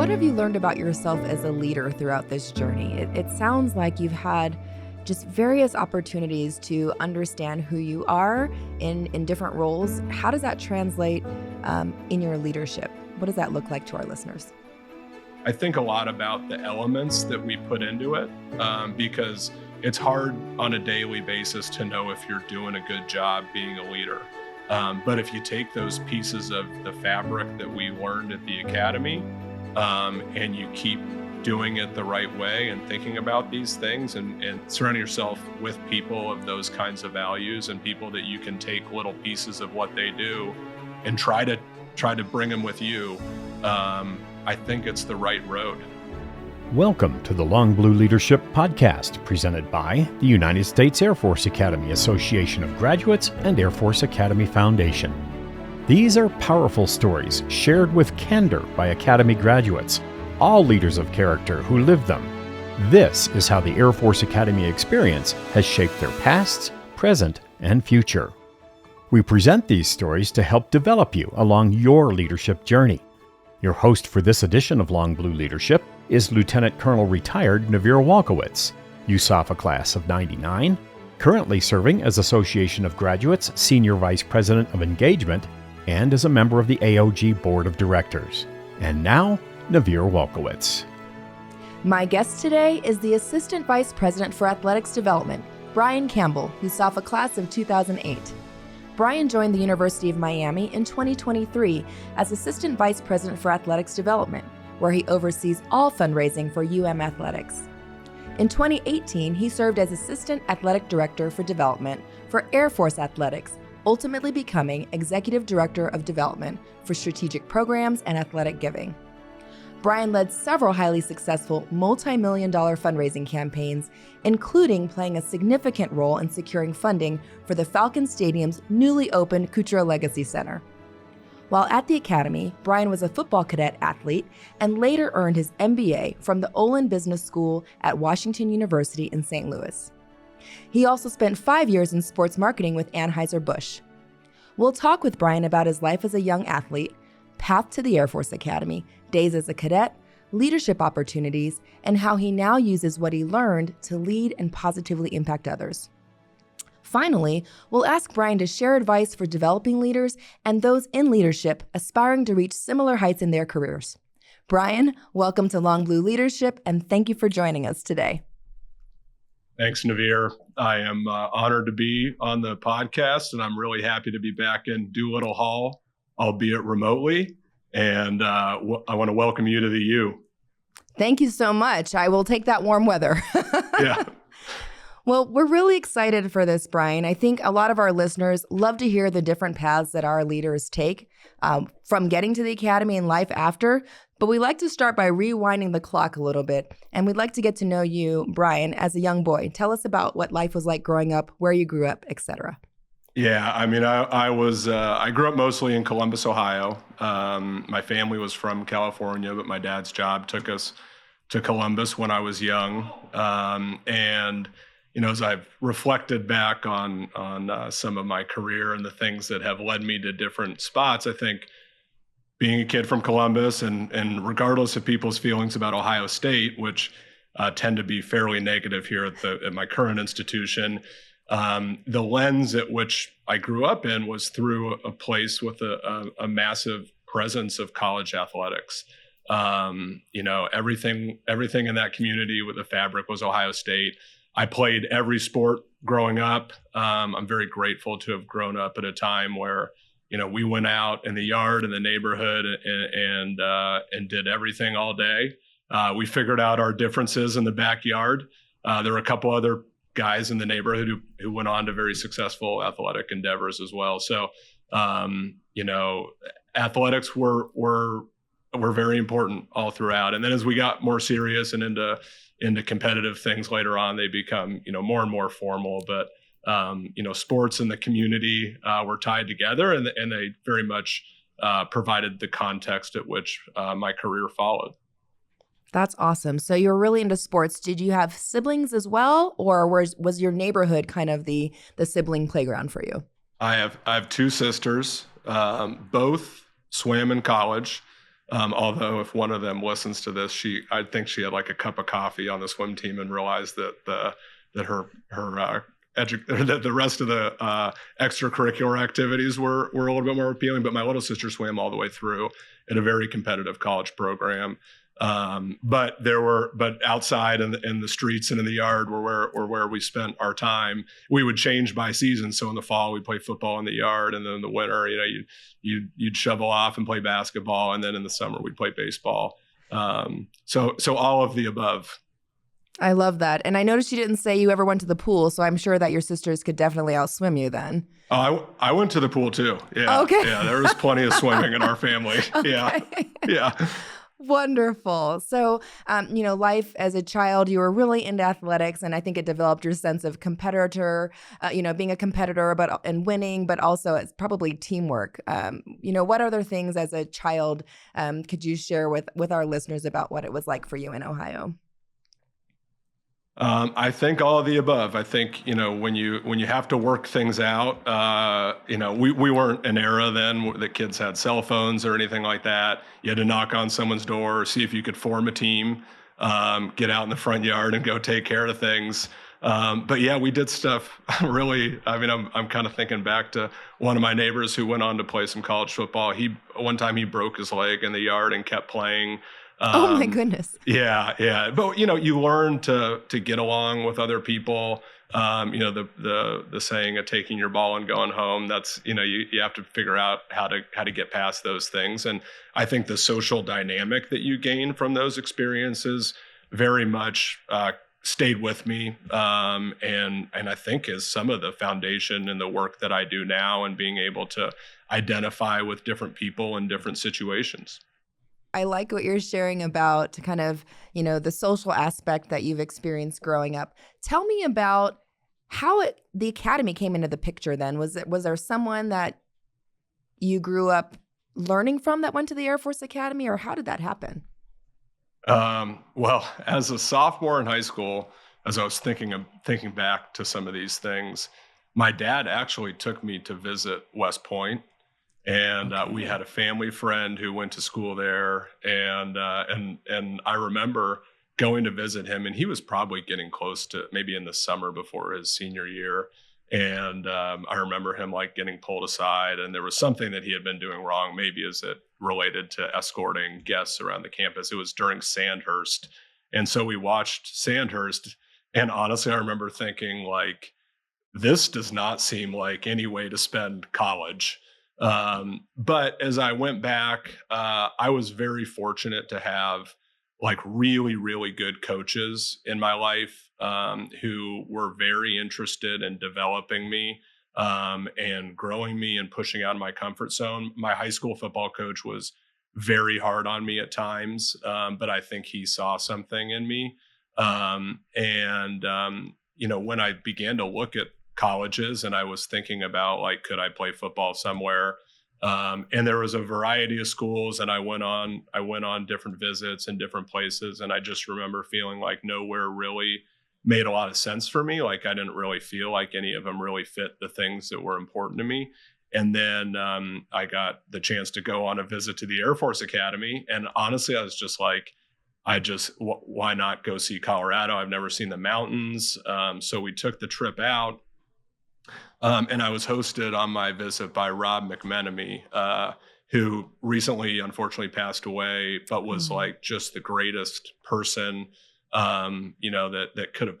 what have you learned about yourself as a leader throughout this journey? It sounds like you've had just various opportunities to understand who you are in different roles. How does that translate in your leadership? What does that look like to our listeners? I think a lot about the elements that we put into it because it's hard on a daily basis to know if you're doing a good job being a leader. But if you take those pieces of the fabric that we learned at the academy and you keep doing it the right way and thinking about these things and surrounding yourself with people of those kinds of values and people that you can take little pieces of what they do and try to bring them with you, I think it's the right road. Welcome to the Long Blue Leadership Podcast, presented by the United States Air Force Academy Association of Graduates and Air Force Academy Foundation. These are powerful stories shared with candor by Academy graduates, all leaders of character who lived them. This is how the Air Force Academy experience has shaped their past, present, and future. We present these stories to help develop you along your leadership journey. Your host for this edition of Long Blue Leadership is Lieutenant Colonel retired Navir Walkowitz, USAFA class of 99, currently serving as Association of Graduates Senior Vice President of Engagement and as a member of the AOG Board of Directors. And now, Navir Walkowitz. My guest today is the Assistant Vice President for Athletics Development, Brian Campbell, USAFA class of 2008. Brian joined the University of Miami in 2023 as Assistant Vice President for Athletics Development, where he oversees all fundraising for Athletics. In 2018, he served as Assistant Athletic Director for Development for Air Force Athletics, ultimately becoming Executive Director of Development for Strategic Programs and Athletic Giving. Brian led several highly successful multi-million-dollar fundraising campaigns, including playing a significant role in securing funding for the Falcon Stadium's newly opened Kucera Legacy Center. While at the Academy, Brian was a football cadet athlete and later earned his MBA from the Olin Business School at Washington University in St. Louis. He also spent 5 years in sports marketing with Anheuser-Busch. We'll talk with Brian about his life as a young athlete, path to the Air Force Academy, days as a cadet, leadership opportunities, and how he now uses what he learned to lead and positively impact others. Finally, we'll ask Brian to share advice for developing leaders and those in leadership aspiring to reach similar heights in their careers. Brian, welcome to Long Blue Leadership, and thank you for joining us today. Thanks, Navir. I am honored to be on the podcast, and I'm really happy to be back in Doolittle Hall, albeit remotely. And I want to welcome you to the U. Thank you so much. I will take that warm weather. Yeah. Well, we're really excited for this, Brian. I think a lot of our listeners love to hear the different paths that our leaders take from getting to the academy and life after. But we like to start by rewinding the clock a little bit. And we'd like to get to know you, Brian, as a young boy. Tell us about what life was like growing up, where you grew up, etc. Yeah, I mean, I grew up mostly in Columbus, Ohio. My family was from California, but my dad's job took us to Columbus when I was young. And you know, as I've reflected back on some of my career and the things that have led me to different spots, I think being a kid from Columbus and regardless of people's feelings about Ohio State, which tend to be fairly negative here at my current institution, the lens at which I grew up in was through a place with a massive presence of college athletics. You know, everything in that community with the fabric was Ohio State. I played every sport growing up. I'm very grateful to have grown up at a time where, you know, we went out in the yard in the neighborhood and did everything all day. We figured out our differences in the backyard. There were a couple other guys in the neighborhood who went on to very successful athletic endeavors as well. So, you know, athletics were very important all throughout. And then as we got more serious and into competitive things later on, they become, you know, more and more formal. But, you know, sports and the community were tied together, and they very much provided the context at which my career followed. That's awesome. So you were really into sports. Did you have siblings as well, or was your neighborhood kind of the sibling playground for you? I have 2 sisters, both swam in college. Although if one of them listens to this, I think she had like a cup of coffee on the swim team and realized that that the rest of the extracurricular activities were a little bit more appealing. But my little sister swam all the way through at a very competitive college program. But outside in the streets and in the yard were where we spent our time. We would change by season. So in the fall we'd play football in the yard, and then in the winter, you'd shovel off and play basketball, and then in the summer we'd play baseball. So all of the above. I love that. And I noticed you didn't say you ever went to the pool, so I'm sure that your sisters could definitely outswim you then. Oh, I went to the pool too. Yeah. Okay. Yeah, there was plenty of swimming in our family. Okay. Yeah. Yeah. Wonderful. So, life as a child, you were really into athletics, and I think it developed your sense of competitor, being a competitor, and winning, but also it's probably teamwork. What other things as a child could you share with our listeners about what it was like for you in Ohio? I think all of the above. I think, when you have to work things out, we weren't an era then that kids had cell phones or anything like that. You had to knock on someone's door, see if you could form a team, get out in the front yard and go take care of things. But yeah, we did stuff really. I mean, I'm kind of thinking back to one of my neighbors who went on to play some college football. One time he broke his leg in the yard and kept playing. Oh my goodness. Yeah. But you learn to get along with other people. The saying of taking your ball and going home, that's, you have to figure out how to get past those things. And I think the social dynamic that you gain from those experiences very much stayed with me. And I think is some of the foundation in the work that I do now, and being able to identify with different people in different situations. I like what you're sharing about kind of, the social aspect that you've experienced growing up. Tell me about how the academy came into the picture then. Was there someone that you grew up learning from that went to the Air Force Academy, or how did that happen? Well, as a sophomore in high school, as I was thinking back to some of these things, my dad actually took me to visit West Point. And we had a family friend who went to school there, and I remember going to visit him, and he was probably getting close to maybe in the summer before his senior year. And I remember him like getting pulled aside, and there was something that he had been doing wrong, maybe as it related to escorting guests around the campus. It was during Sandhurst, and so we watched Sandhurst, and honestly, I remember thinking like, this does not seem like any way to spend college. But as I went back, I was very fortunate to have like really, really good coaches in my life, who were very interested in developing me, and growing me and pushing out of my comfort zone. My high school football coach was very hard on me at times, but I think he saw something in me. When I began to look at colleges and I was thinking about like, could I play football somewhere? And there was a variety of schools, and I went on different visits in different places. And I just remember feeling like nowhere really made a lot of sense for me. Like I didn't really feel like any of them really fit the things that were important to me. And then I got the chance to go on a visit to the Air Force Academy. And honestly, I was just like, why not go see Colorado? I've never seen the mountains. So we took the trip out. And I was hosted on my visit by Rob McMenemy, who recently, unfortunately, passed away, but was like just the greatest person, that could have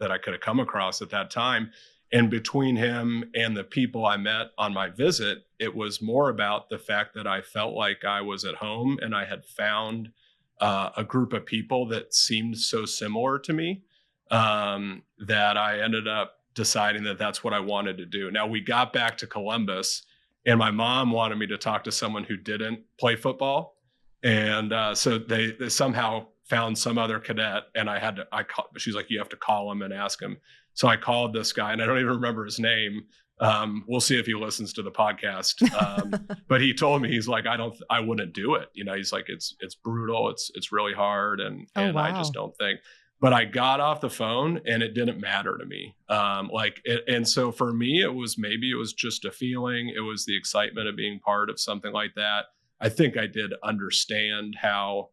that I could have come across at that time. And between him and the people I met on my visit, it was more about the fact that I felt like I was at home, and I had found a group of people that seemed so similar to me, that I ended up deciding that that's what I wanted to do. Now we got back to Columbus, and my mom wanted me to talk to someone who didn't play football. And so they somehow found some other cadet, and she's like, you have to call him and ask him. So I called this guy, and I don't even remember his name. We'll see if he listens to the podcast. But he told me, he's like, I wouldn't do it. He's like, it's brutal. It's really hard. And wow. I just don't think. But I got off the phone, and it didn't matter to me. And so for me, it was just a feeling. It was the excitement of being part of something like that. I think I did understand how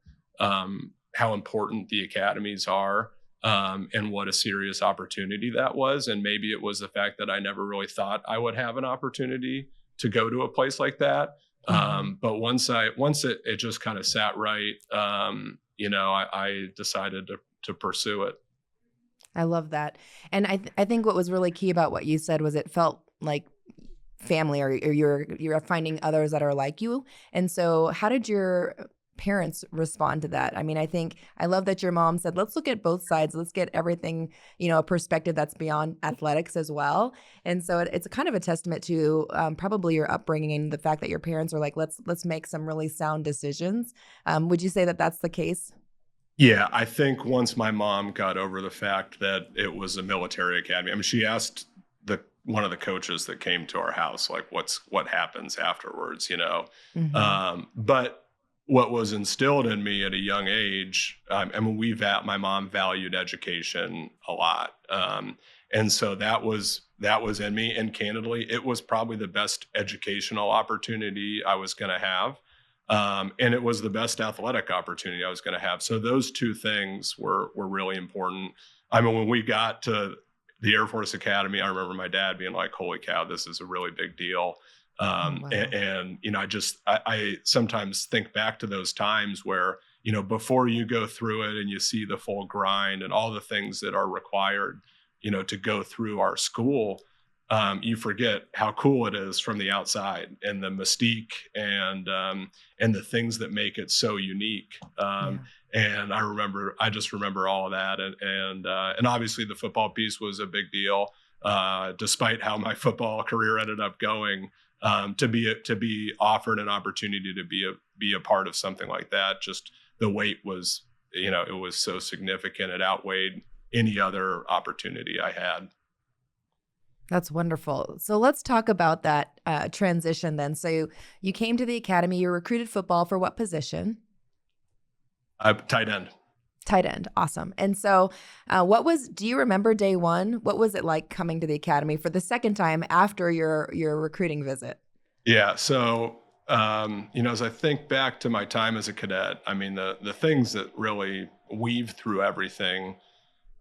important the academies are, and what a serious opportunity that was. And maybe it was the fact that I never really thought I would have an opportunity to go to a place like that. But once it just kind of sat right, I decided to pursue it. I love that. And I think what was really key about what you said was it felt like family, or you're finding others that are like you. And so how did your parents respond to that? I mean, I love that your mom said, let's look at both sides. Let's get everything, a perspective that's beyond athletics as well. And so it's kind of a testament to probably your upbringing and the fact that your parents were like, let's make some really sound decisions. Would you say that that's the case? Yeah, I think once my mom got over the fact that it was a military academy, I mean, she asked one of the coaches that came to our house, like, what happens afterwards, But what was instilled in me at a young age, my mom valued education a lot. And so that was in me. And candidly, it was probably the best educational opportunity I was going to have. And it was the best athletic opportunity I was going to have. So those two things were really important. I mean, when we got to the Air Force Academy, I remember my dad being like, holy cow, this is a really big deal. Wow. And I sometimes think back to those times where, before you go through it and you see the full grind and all the things that are required, to go through our school, you forget how cool it is from the outside, and the mystique and the things that make it so unique. And I just remember all of that. And obviously the football piece was a big deal, despite how my football career ended up going. To be offered an opportunity to be a part of something like that, just the weight was, it was so significant. It outweighed any other opportunity I had. That's wonderful. So let's talk about that transition then. So you came to the academy, you recruited football for what position? Tight end. Tight end. Awesome. And so do you remember day one? What was it like coming to the academy for the second time after your recruiting visit? Yeah. So, as I think back to my time as a cadet, I mean, the things that really weave through everything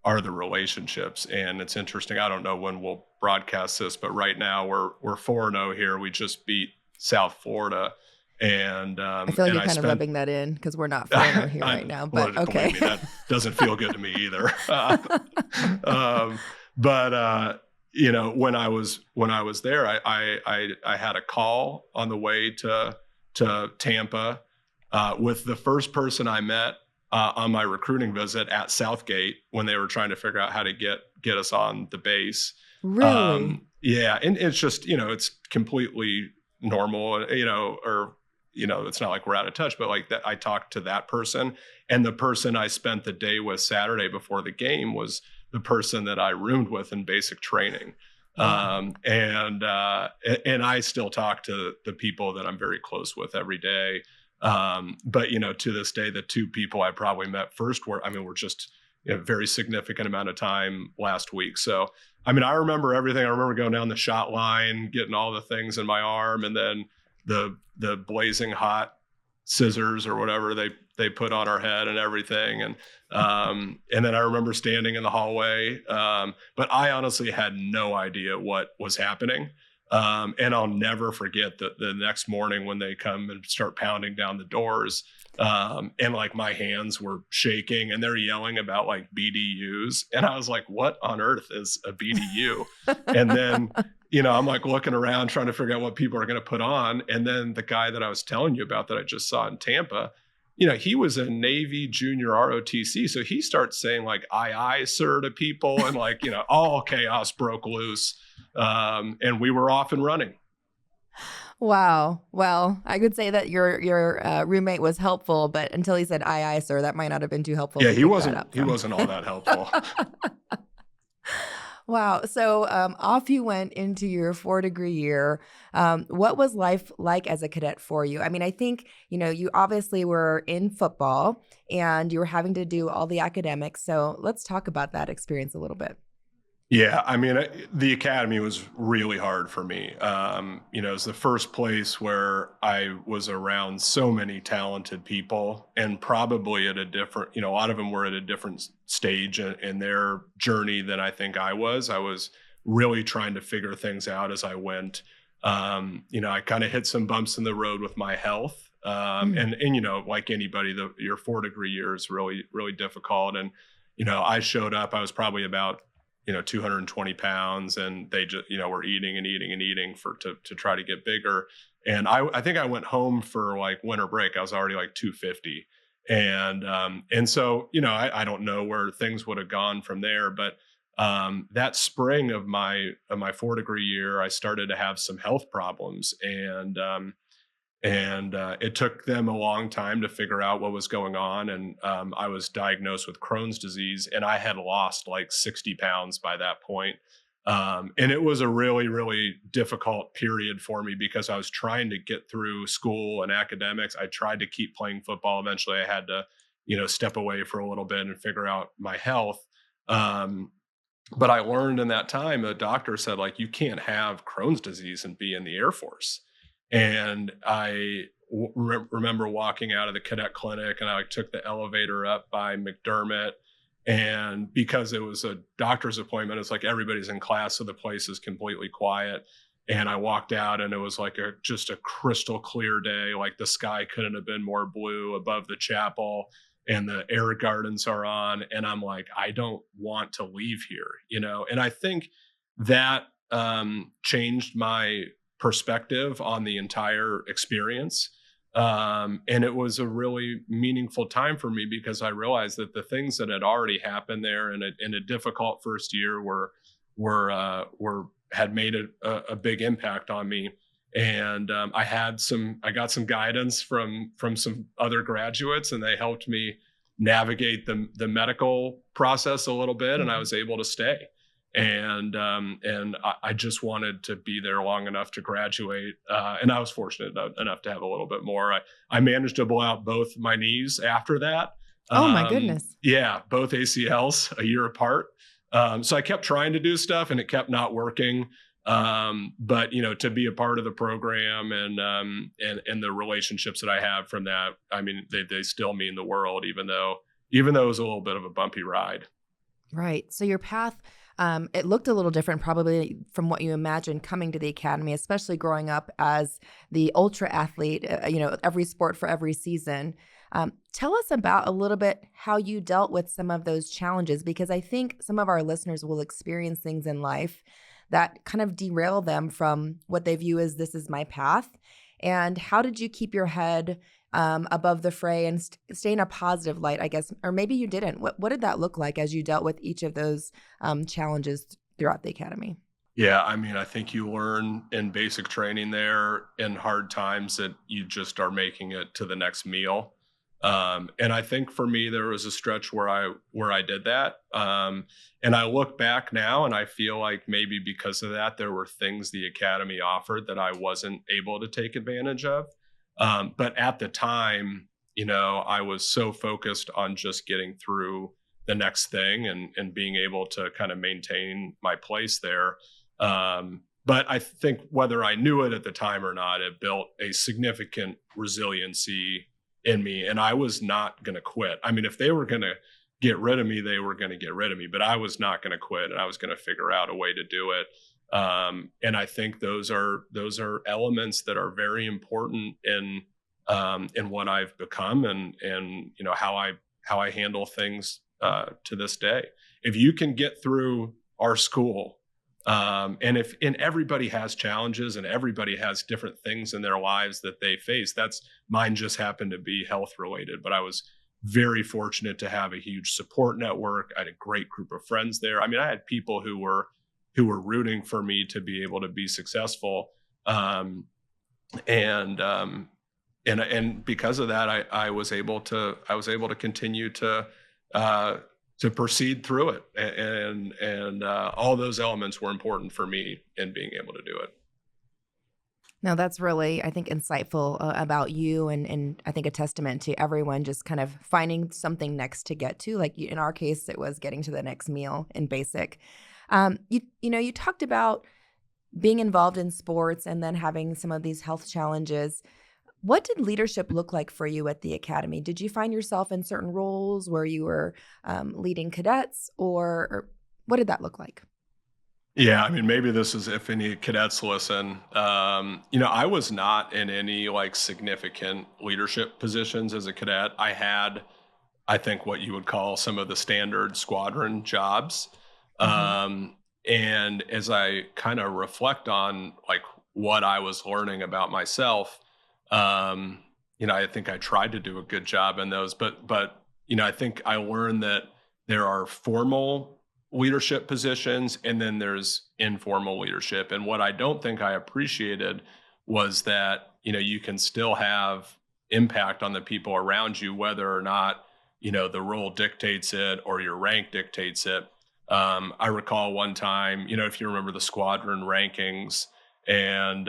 are the relationships. And it's interesting. I don't know when we'll broadcast this, but right now we're 4-0 here. We just beat South Florida. And I feel like you're kind of rubbing that in because we're not 4-0 here right now. But okay, me, that doesn't feel good to me either. When I was there, I had a call on the way to Tampa with the first person I met on my recruiting visit at Southgate when they were trying to figure out how to get us on the base. Really? Yeah, and it's just it's completely normal, it's not like we're out of touch, but like that, I talked to that person, and the person I spent the day with Saturday before the game was the person that I roomed with in basic training. Wow. And I still talk to the people that I'm very close with every day. But to this day, the two people I probably met first were just a very significant amount of time last week. So, I remember everything. I remember going down the shot line, getting all the things in my arm, and then the blazing hot scissors or whatever they put on our head and everything. And then I remember standing in the hallway. But I honestly had no idea what was happening. And I'll never forget the next morning when they come and start pounding down the doors. And like my hands were shaking and they're yelling about like BDUs. And I was like, what on earth is a BDU? And then, I'm like looking around trying to figure out what people are going to put on. And then the guy that I was telling you about that I just saw in Tampa, he was a Navy junior ROTC. So he starts saying like, aye, sir to people. And like, all chaos broke loose. And we were off and running. Wow. Well, I could say that your roommate was helpful, but until he said, aye, sir, that might not have been too helpful. Yeah, he wasn't all that helpful. Wow. So off you went into your 4-degree year. What was life like as a cadet for you? I think, you obviously were in football and you were having to do all the academics. So let's talk about that experience a little bit. Yeah, I mean, the academy was really hard for me. It was the first place where I was around so many talented people, and probably at a different, a lot of them were at a different stage in their journey than I think I was. I was really trying to figure things out as I went. I kind of hit some bumps in the road with my health. Mm. And like anybody, your 4 degree year is really, really difficult. And, I showed up, I was probably about 220 pounds, and they just, were eating and eating and eating to try to get bigger. And I think I went home for like winter break. I was already like 250. And so, I don't know where things would have gone from there, but that spring of my 4 degree year, I started to have some health problems, and it took them a long time to figure out what was going on. And I was diagnosed with Crohn's disease, and I had lost like 60 pounds by that point. And it was a really, really difficult period for me because I was trying to get through school and academics. I tried to keep playing football. Eventually, I had to, step away for a little bit and figure out my health. Um, but I learned in that time, the doctor said, like, you can't have Crohn's disease and be in the Air Force. And I remember walking out of the cadet clinic, and I like, took the elevator up by McDermott. And because it was a doctor's appointment, it's like everybody's in class, so the place is completely quiet. And I walked out, and it was like just a crystal clear day. Like the sky couldn't have been more blue above the chapel, and the air gardens are on. And I'm like, I don't want to leave here. And I think that changed my perspective on the entire experience. And it was a really meaningful time for me because I realized that the things that had already happened there in a difficult first year were had made a big impact on me. And I got some guidance from some other graduates, and they helped me navigate the medical process a little bit, and I was able to stay. And I just wanted to be there long enough to graduate, and I was fortunate enough to have a little bit more. I managed to blow out both my knees after that. Oh my goodness. Yeah, both ACLs a year apart. So I kept trying to do stuff, and it kept not working. But to be a part of the program and the relationships that I have from that, I mean, they still mean the world, even though it was a little bit of a bumpy ride. Right. So your path, it looked a little different probably from what you imagined coming to the academy, especially growing up as the ultra athlete, every sport for every season. Tell us about a little bit how you dealt with some of those challenges, because I think some of our listeners will experience things in life that kind of derail them from what they view as this is my path. And how did you keep your head above the fray and stay in a positive light, I guess, or maybe you didn't. What did that look like as you dealt with each of those challenges throughout the academy? Yeah, I mean, I think you learn in basic training there in hard times that you just are making it to the next meal. And I think for me, there was a stretch where I did that. And I look back now, and I feel like maybe because of that, there were things the academy offered that I wasn't able to take advantage of. But at the time, I was so focused on just getting through the next thing and being able to kind of maintain my place there. But I think whether I knew it at the time or not, it built a significant resiliency in me, and I was not going to quit. I mean, if they were going to get rid of me, they were going to get rid of me, but I was not going to quit, and I was going to figure out a way to do it. And I think those are elements that are very important in what I've become and how I handle things to this day. If you can get through our school, and everybody has challenges and everybody has different things in their lives that they face. Mine just happened to be health related, but I was very fortunate to have a huge support network. I had a great group of friends there. I mean, I had people who were rooting for me to be able to be successful. And because of that, I was able to continue to proceed through it. And all those elements were important for me in being able to do it. No, that's really, I think, insightful about you, and I think a testament to everyone just kind of finding something next to get to. Like in our case, it was getting to the next meal in basic. You talked about being involved in sports and then having some of these health challenges. What did leadership look like for you at the academy? Did you find yourself in certain roles where you were leading cadets, or what did that look like? Yeah, I mean, maybe this is if any cadets listen. I was not in any like significant leadership positions as a cadet. I had, I think, what you would call some of the standard squadron jobs. Hmm. Um, and as I kind of reflect on like what I was learning about myself, um, I think I tried to do a good job in those, but I think I learned that there are formal leadership positions and then there's informal leadership. And what I don't think I appreciated was that, you can still have impact on the people around you, whether or not, the role dictates it or your rank dictates it. I recall one time, if you remember the squadron rankings, and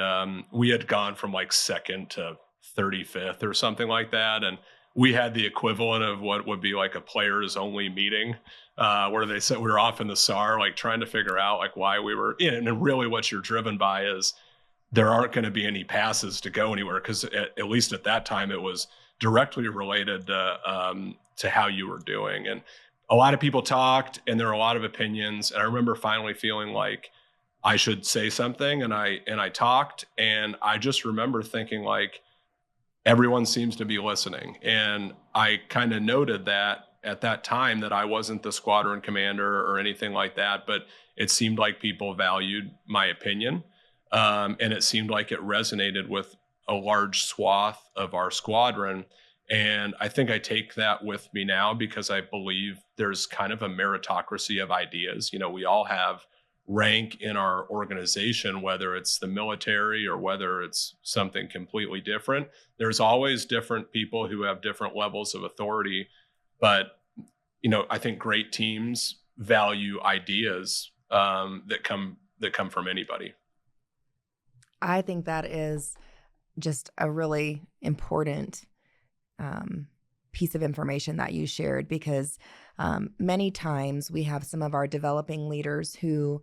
we had gone from like second to 35th or something like that. And we had the equivalent of what would be like a players only meeting, where they said we were off in the SAR, like trying to figure out like why we were in. And really what you're driven by is there aren't going to be any passes to go anywhere. Cause at least at that time, it was directly related to how you were doing. And a lot of people talked and there were a lot of opinions. And I remember finally feeling like I should say something. And I talked, and I just remember thinking like, everyone seems to be listening. And I kind of noted that at that time that I wasn't the squadron commander or anything like that, but it seemed like people valued my opinion. And it seemed like it resonated with a large swath of our squadron. And I think I take that with me now because I believe there's kind of a meritocracy of ideas. We all have rank in our organization, whether it's the military or whether it's something completely different. There's always different people who have different levels of authority, but I think great teams value ideas that come from anybody. I think that is just a really important piece of information that you shared, because many times we have some of our developing leaders who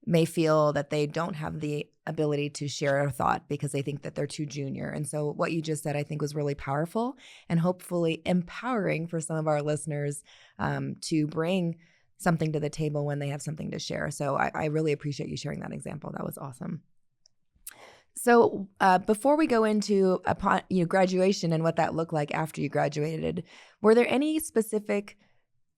may feel that they don't have the ability to share a thought because they think that they're too junior. And so what you just said, I think, was really powerful and hopefully empowering for some of our listeners to bring something to the table when they have something to share. So I really appreciate you sharing that example. That was awesome. So before we go into graduation and what that looked like after you graduated, were there any specific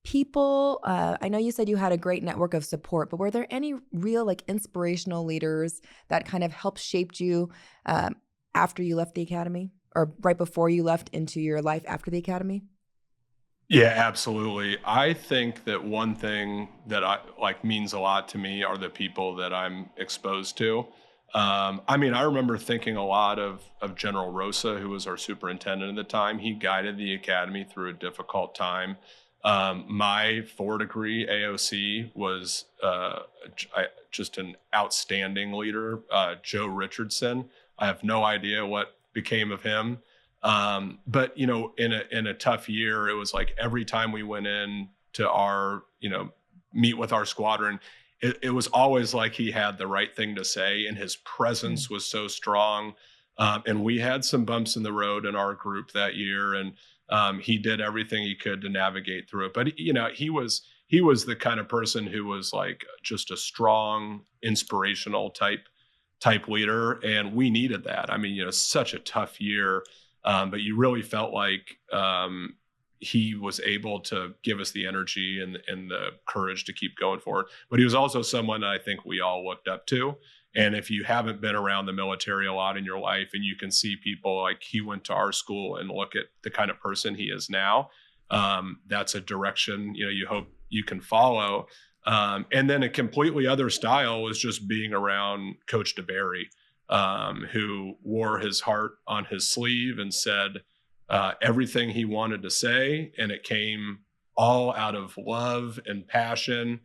people? I know you said you had a great network of support, but were there any real like inspirational leaders that kind of helped shaped you after you left the academy, or right before you left into your life after the academy? Yeah, absolutely. I think that one thing that I like means a lot to me are the people that I'm exposed to. I remember thinking a lot of General Rosa, who was our superintendent at the time. He guided the academy through a difficult time. My 4-degree AOC was just an outstanding leader, Joe Richardson. I have no idea what became of him. But in a tough year, it was like every time we went in to our, meet with our squadron, it was always like he had the right thing to say, and his presence was so strong. And we had some bumps in the road in our group that year, and he did everything he could to navigate through it. But he was the kind of person who was like just a strong, inspirational type leader, and we needed that. Such a tough year. But you really felt like he was able to give us the energy and the courage to keep going forward. But he was also someone I think we all looked up to. And if you haven't been around the military a lot in your life, and you can see people like he went to our school and look at the kind of person he is now, that's a direction you hope you can follow. And then a completely other style was just being around Coach DeBerry, who wore his heart on his sleeve and said everything he wanted to say, and it came all out of love and passion.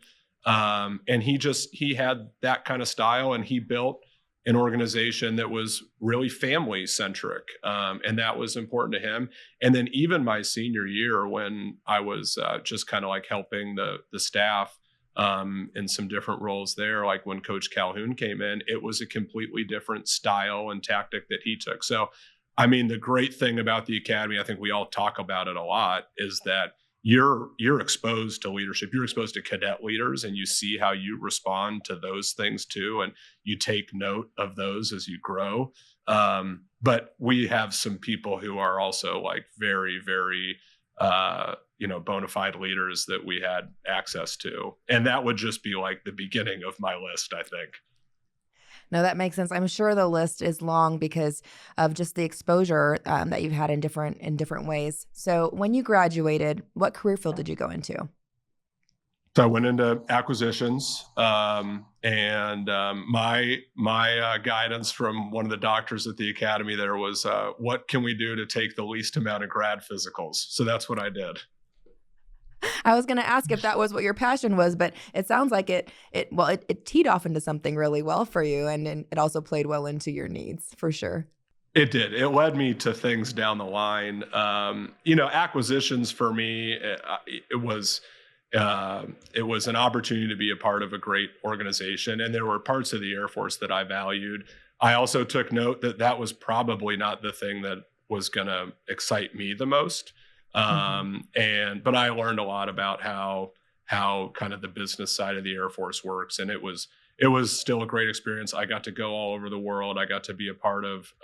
And he had that kind of style, and he built an organization that was really family centric. And that was important to him. And then even my senior year, when I was just kind of like helping the staff, in some different roles there. Like when Coach Calhoun came in, it was a completely different style and tactic that he took. So, I mean, the great thing about the academy, I think we all talk about it a lot, is that you're exposed to leadership. You're exposed to cadet leaders, and you see how you respond to those things too, and you take note of those as you grow. But we have some people who are also like very, very bona fide leaders that we had access to, and that would just be like the beginning of my list, I think. No, that makes sense. I'm sure the list is long because of just the exposure that you've had in different ways. So when you graduated, what career field did you go into? So I went into acquisitions, and my guidance from one of the doctors at the academy there was, what can we do to take the least amount of grad physicals? So that's what I did. I was going to ask if that was what your passion was, but it sounds like it teed off into something really well for you, and it also played well into your needs for sure. It did. It led me to things down the line. Acquisitions for me, it was an opportunity to be a part of a great organization, and there were parts of the Air Force that I valued. I also took note that that was probably not the thing that was going to excite me the most. But I learned a lot about how kind of the business side of the Air Force works, and it was still a great experience. I got to go all over the world. I got to be a part of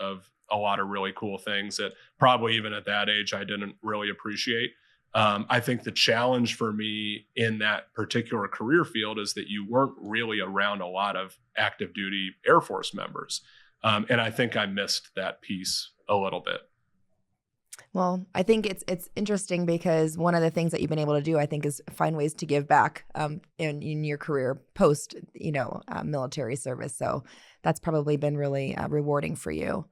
a lot of really cool things that probably even at that age I didn't really appreciate. I think the challenge for me in that particular career field is that you weren't really around a lot of active duty Air Force members. And I think I missed that piece a little bit. Well, I think it's interesting because one of the things that you've been able to do, I think, is find ways to give back in your career post, military service. So that's probably been really rewarding for you.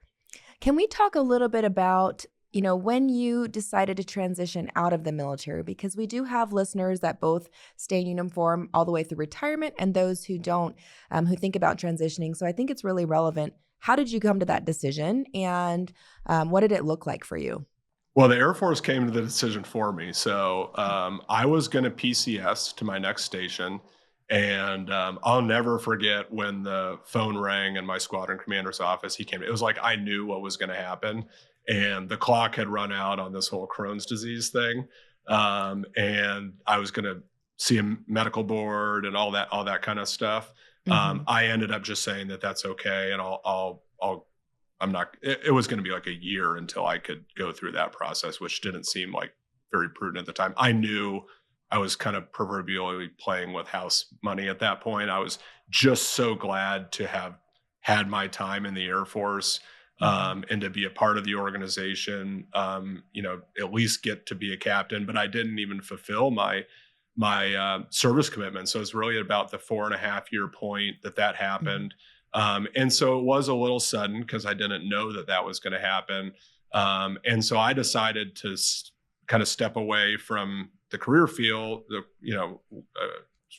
Can we talk a little bit about, when you decided to transition out of the military? Because we do have listeners that both stay in uniform all the way through retirement, and those who don't, who think about transitioning. So I think it's really relevant. How did you come to that decision, and what did it look like for you? Well, the Air Force came to the decision for me. So I was going to PCS to my next station. And I'll never forget when the phone rang in my squadron commander's office. He came. It was like I knew what was going to happen. And the clock had run out on this whole Crohn's disease thing. And I was going to see a medical board and all that kind of stuff. I ended up just saying that that's okay. And it was going to be like a year until I could go through that process, which didn't seem like very prudent at the time. I knew I was kind of proverbially playing with house money at that point. I was just so glad to have had my time in the Air Force, and to be a part of the organization, at least get to be a captain, but I didn't even fulfill my service commitment. So it's really about the 4.5-year point that happened. And so it was a little sudden because I didn't know that was going to happen. And so I decided to kind of step away from the career field,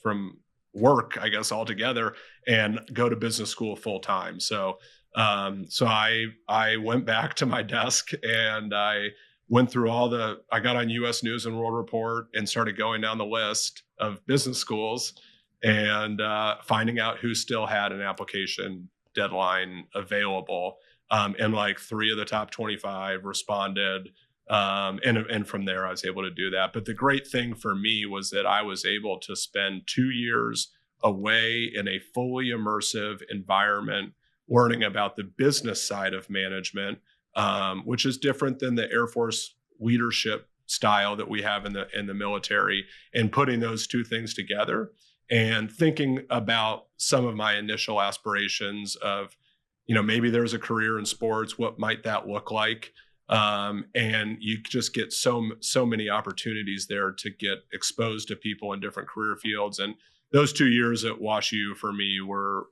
from work, I guess, altogether, and go to business school full time. So I went back to my desk and I went through I got on US News and World Report and started going down the list of business schools and finding out who still had an application deadline available. And like 3 of the top 25 responded. And from there, I was able to do that. But the great thing for me was that I was able to spend 2 years away in a fully immersive environment, learning about the business side of management, which is different than the Air Force leadership style that we have in the military, and putting those two things together and thinking about some of my initial aspirations of, maybe there's a career in sports. What might that look like? And you just get so many opportunities there to get exposed to people in different career fields. And those 2 years at WashU for me were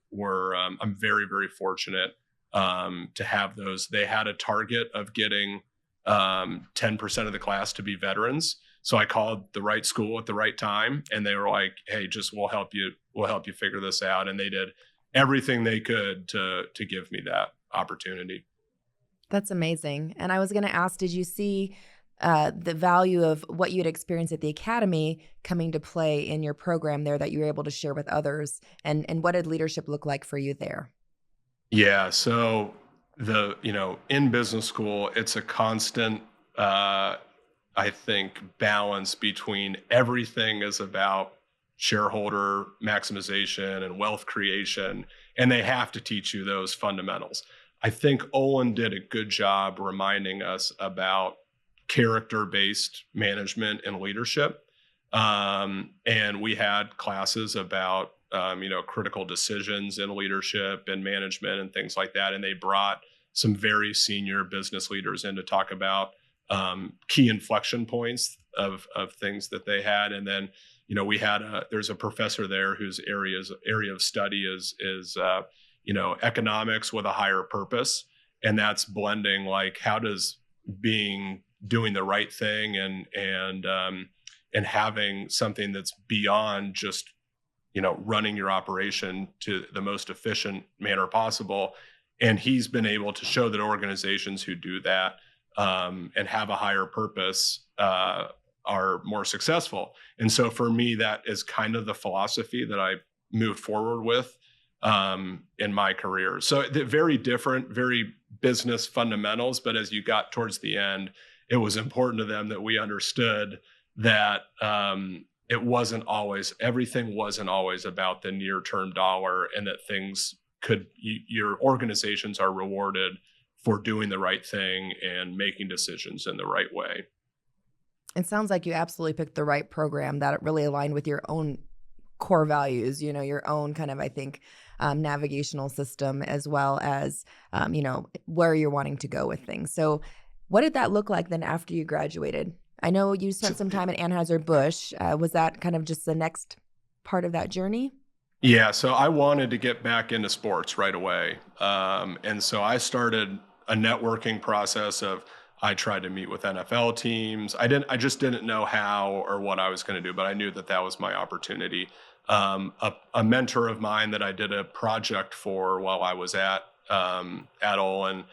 I'm very, very fortunate to have those. They had a target of getting 10% of the class to be veterans. So I called the right school at the right time, and they were like, "Hey, we'll help you figure this out." And they did everything they could to give me that opportunity. That's amazing. And I was going to ask, did you see the value of what you'd experienced at the academy coming to play in your program there that you were able to share with others, and what did leadership look like for you there? Yeah. So in business school, it's a constant, I think, balance between everything is about shareholder maximization and wealth creation, and they have to teach you those fundamentals. I think Olin did a good job reminding us about character-based management and leadership. And we had classes about critical decisions in leadership and management and things like that. And they brought some very senior business leaders in to talk about key inflection points of things that they had. And then, there's a professor there whose area of study is economics with a higher purpose. And that's blending, like, how does doing the right thing and having something that's beyond just running your operation to the most efficient manner possible. And he's been able to show that organizations who do that and have a higher purpose are more successful. And so for me, that is kind of the philosophy that I moved forward with in my career. So very different, very business fundamentals. But as you got towards the end, it was important to them that we understood that everything wasn't always about the near-term dollar, and that your organizations are rewarded for doing the right thing and making decisions in the right way. It sounds like you absolutely picked the right program that really aligned with your own core values, your own kind of, I think, navigational system, as well as, where you're wanting to go with things. So what did that look like then after you graduated? I know you spent some time at Anheuser-Busch. Was that kind of just the next part of that journey? Yeah, so I wanted to get back into sports right away. And so I started a networking process of, I tried to meet with NFL teams. I just didn't know how or what I was going to do, but I knew that was my opportunity. A mentor of mine that I did a project for while I was at Olin,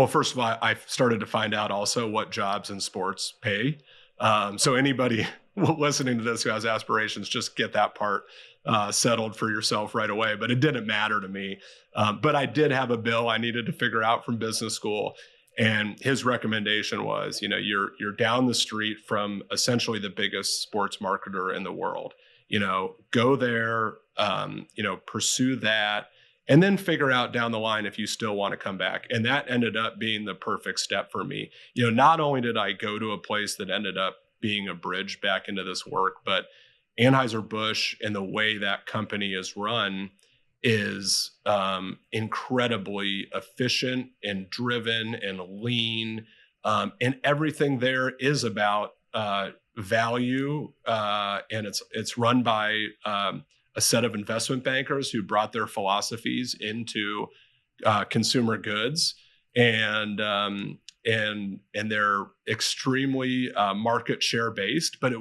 first of all, I started to find out also what jobs in sports pay. So anybody listening to this who has aspirations, just get that part settled for yourself right away. But it didn't matter to me. But I did have a bill I needed to figure out from business school. And his recommendation was, you're down the street from essentially the biggest sports marketer in the world. Go there, pursue that, and then figure out down the line if you still want to come back. And that ended up being the perfect step for me. Not only did I go to a place that ended up being a bridge back into this work, but Anheuser-Busch and the way that company is run is incredibly efficient and driven and lean. And everything there is about value. And it's run by a set of investment bankers who brought their philosophies into consumer goods, and they're extremely market share based. But it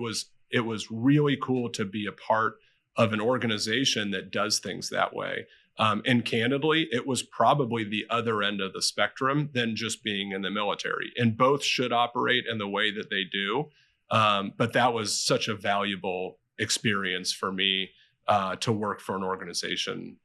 was really cool to be a part of an organization that does things that way. And candidly, it was probably the other end of the spectrum than just being in the military. And both should operate in the way that they do. But that was such a valuable experience for me to work for an organization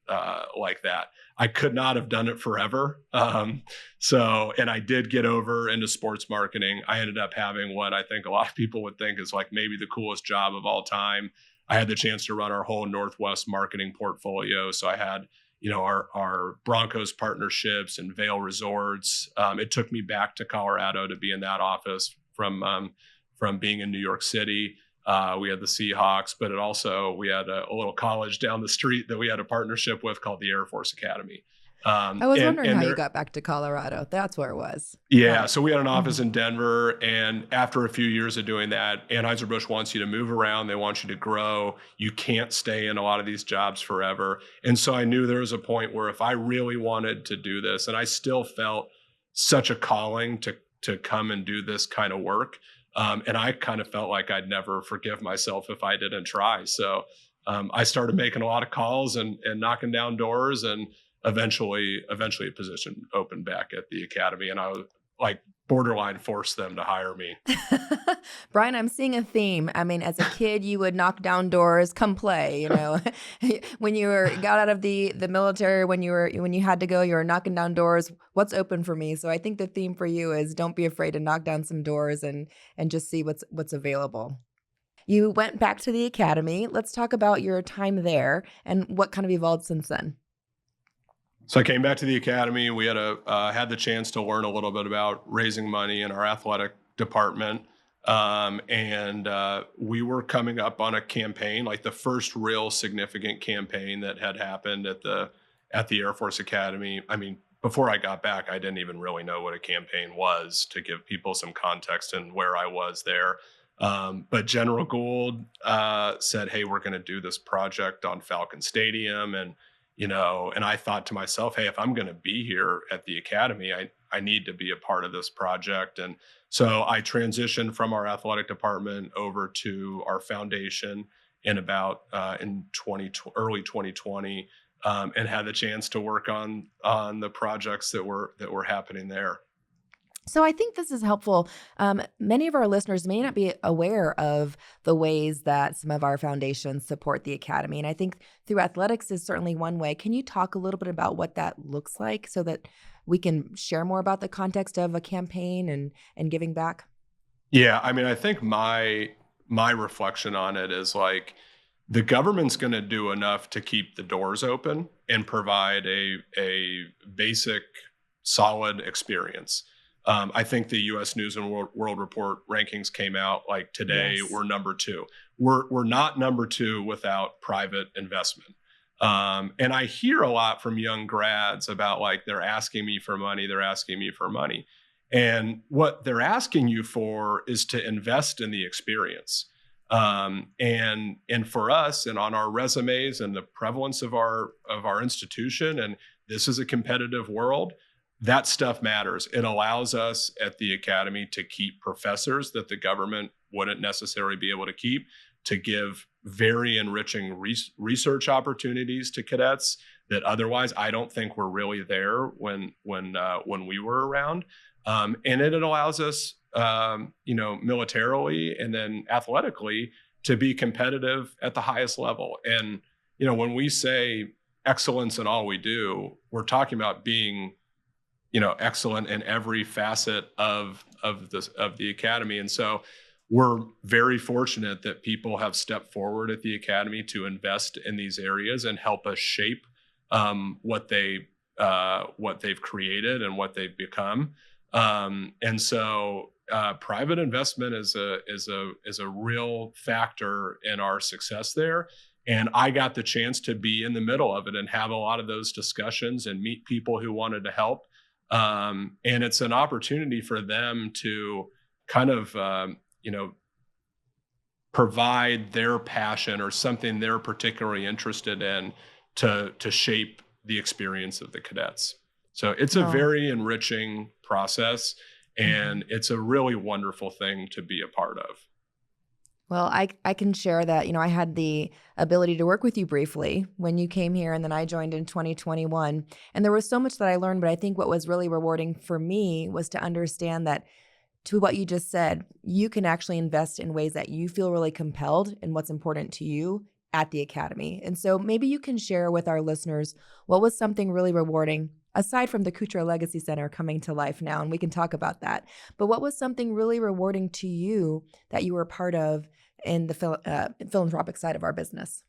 like that. I could not have done it forever. And I did get over into sports marketing. I ended up having what I think a lot of people would think is like maybe the coolest job of all time. I had the chance to run our whole Northwest marketing portfolio. So I had, our Broncos partnerships and Vail Resorts. It took me back to Colorado to be in that office from being in New York City. We had the Seahawks, but we had a little college down the street that we had a partnership with called the Air Force Academy. I was wondering how you got back to Colorado. That's where it was. Yeah. So we had an office in Denver. And after a few years of doing that, Anheuser-Busch wants you to move around. They want you to grow. You can't stay in a lot of these jobs forever. And so I knew there was a point where if I really wanted to do this, and I still felt such a calling to come and do this kind of work. And I kind of felt like I'd never forgive myself if I didn't try. So I started making a lot of calls and knocking down doors, and eventually a position opened back at the academy. And like borderline force them to hire me. Brian, I'm seeing a theme. I mean, as a kid, you would knock down doors, come play, when you got out of the military, when you had to go, you were knocking down doors. What's open for me? So I think the theme for you is don't be afraid to knock down some doors and just see what's available. You went back to the academy. Let's talk about your time there and what kind of evolved since then. So I came back to the academy. We had had the chance to learn a little bit about raising money in our athletic department, and we were coming up on a campaign, like the first real significant campaign that had happened at the Air Force Academy. I mean, before I got back, I didn't even really know what a campaign was, to give people some context and where I was there. But General Gould said, "Hey, we're going to do this project on Falcon Stadium," and I thought to myself, hey, if I'm going to be here at the academy, I need to be a part of this project. And so I transitioned from our athletic department over to our foundation in early 2020, and had the chance to work on the projects that were happening there. So I think this is helpful. Many of our listeners may not be aware of the ways that some of our foundations support the academy. And I think through athletics is certainly one way. Can you talk a little bit about what that looks like so that we can share more about the context of a campaign and giving back? Yeah, I mean, I think my reflection on it is like, the government's going to do enough to keep the doors open and provide a basic, solid experience. I think the U.S. News and World Report rankings came out like today. Yes. We're number 2. We're not number 2 without private investment. And I hear a lot from young grads about like, they're asking me for money. And what they're asking you for is to invest in the experience. And for us, and on our resumes and the prevalence of our institution, and this is a competitive world, that stuff matters. It allows us at the academy to keep professors that the government wouldn't necessarily be able to keep, to give very enriching research opportunities to cadets that otherwise I don't think were really there when we were around. And it allows us, militarily and then athletically to be competitive at the highest level. And, when we say excellence in all we do, we're talking about being excellent in every facet of the academy. And so we're very fortunate that people have stepped forward at the academy to invest in these areas and help us shape what they've created and what they've become. And so private investment is a real factor in our success there. And I got the chance to be in the middle of it and have a lot of those discussions and meet people who wanted to help. And it's an opportunity for them to kind of, provide their passion or something they're particularly interested in to shape the experience of the cadets. So it's a very enriching process, and it's a really wonderful thing to be a part of. Well, I can share that, I had the ability to work with you briefly when you came here, and then I joined in 2021. And there was so much that I learned, but I think what was really rewarding for me was to understand that, to what you just said, you can actually invest in ways that you feel really compelled in what's important to you at the academy. And so maybe you can share with our listeners what was something really rewarding, aside from the Kucera Legacy Center coming to life now, and we can talk about that. But what was something really rewarding to you that you were a part of in the philanthropic side of our business?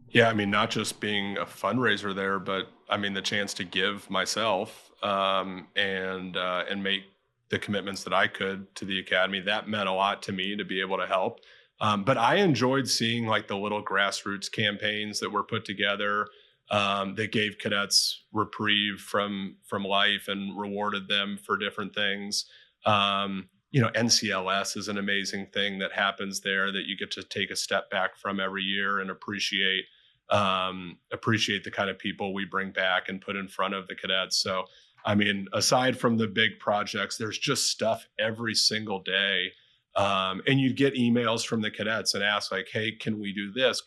Yeah, I mean, not just being a fundraiser there, but I mean, the chance to give myself and make the commitments that I could to the academy. That meant a lot to me to be able to help. But I enjoyed seeing like the little grassroots campaigns that were put together that gave cadets reprieve from life and rewarded them for different things. NCLS is an amazing thing that happens there that you get to take a step back from every year and appreciate the kind of people we bring back and put in front of the cadets. So, I mean, aside from the big projects, there's just stuff every single day. And you get emails from the cadets and ask like, hey, can we do this?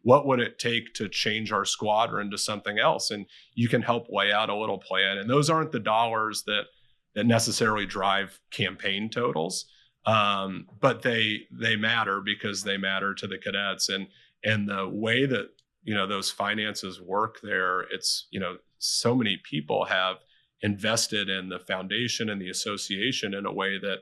What would it take to change our squadron to something else? And you can help lay out a little plan. And those aren't the dollars that necessarily drive campaign totals. But they matter because they matter to the cadets, and the way that, those finances work there, it's, so many people have invested in the foundation and the association in a way that,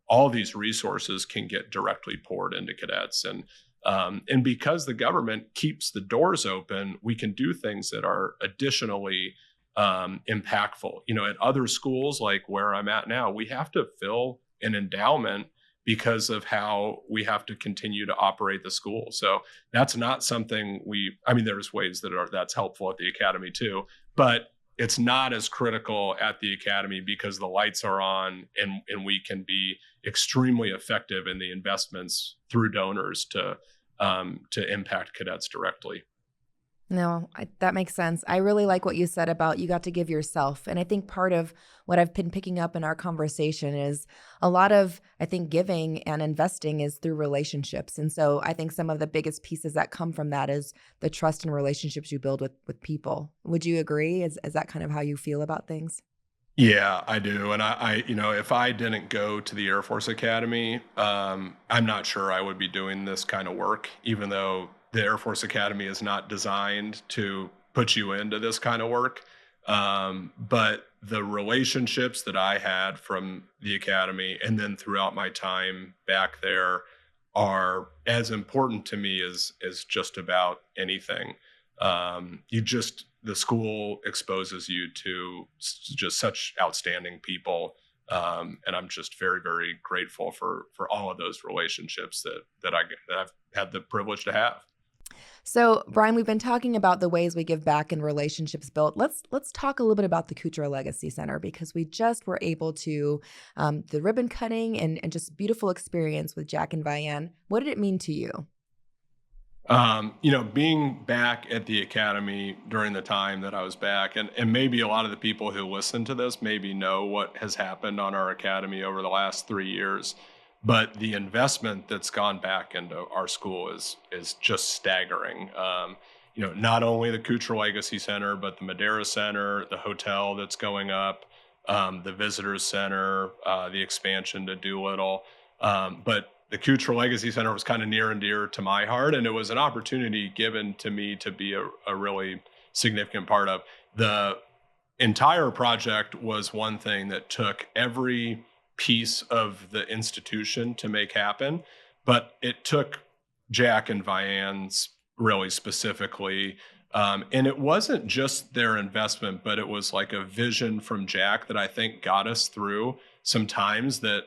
all these resources can get directly poured into cadets. And because the government keeps the doors open, we can do things that are additionally impactful. At other schools, like where I'm at now, we have to fill an endowment because of how we have to continue to operate the school. So that's not something there's ways that's helpful at the academy too, but it's not as critical at the academy because the lights are on, and we can be extremely effective in the investments through donors to impact cadets directly. No, that makes sense. I really like what you said about you got to give yourself. And I think part of what I've been picking up in our conversation is a lot of, I think, giving and investing is through relationships. And so I think some of the biggest pieces that come from that is the trust and relationships you build with people. Would you agree? Is that kind of how you feel about things? Yeah, I do. And I if I didn't go to the Air Force Academy, I'm not sure I would be doing this kind of work, even though the Air Force Academy is not designed to put you into this kind of work. But the relationships that I had from the academy and then throughout my time back there are as important to me as just about anything. The school exposes you to just such outstanding people. And I'm just very, very grateful for all of those relationships that I've had the privilege to have. So, Brian, we've been talking about the ways we give back and relationships built. Let's talk a little bit about the Kucera Legacy Center, because we just were able to the ribbon cutting and just beautiful experience with Jack and Vianne. What did it mean to you? Being back at the academy during the time that I was back, and maybe a lot of the people who listen to this maybe know what has happened on our academy over the last 3 years, but the investment that's gone back into our school is just staggering. Not only the Kucera Legacy Center, but the Madera Center, the hotel that's going up, the Visitors Center, the expansion to Doolittle, but the Kucera Legacy Center was kind of near and dear to my heart, and it was an opportunity given to me to be a really significant part of. The entire project was one thing that took every piece of the institution to make happen, but it took Jack and Vianne's really specifically. And it wasn't just their investment, but it was like a vision from Jack that I think got us through some times that,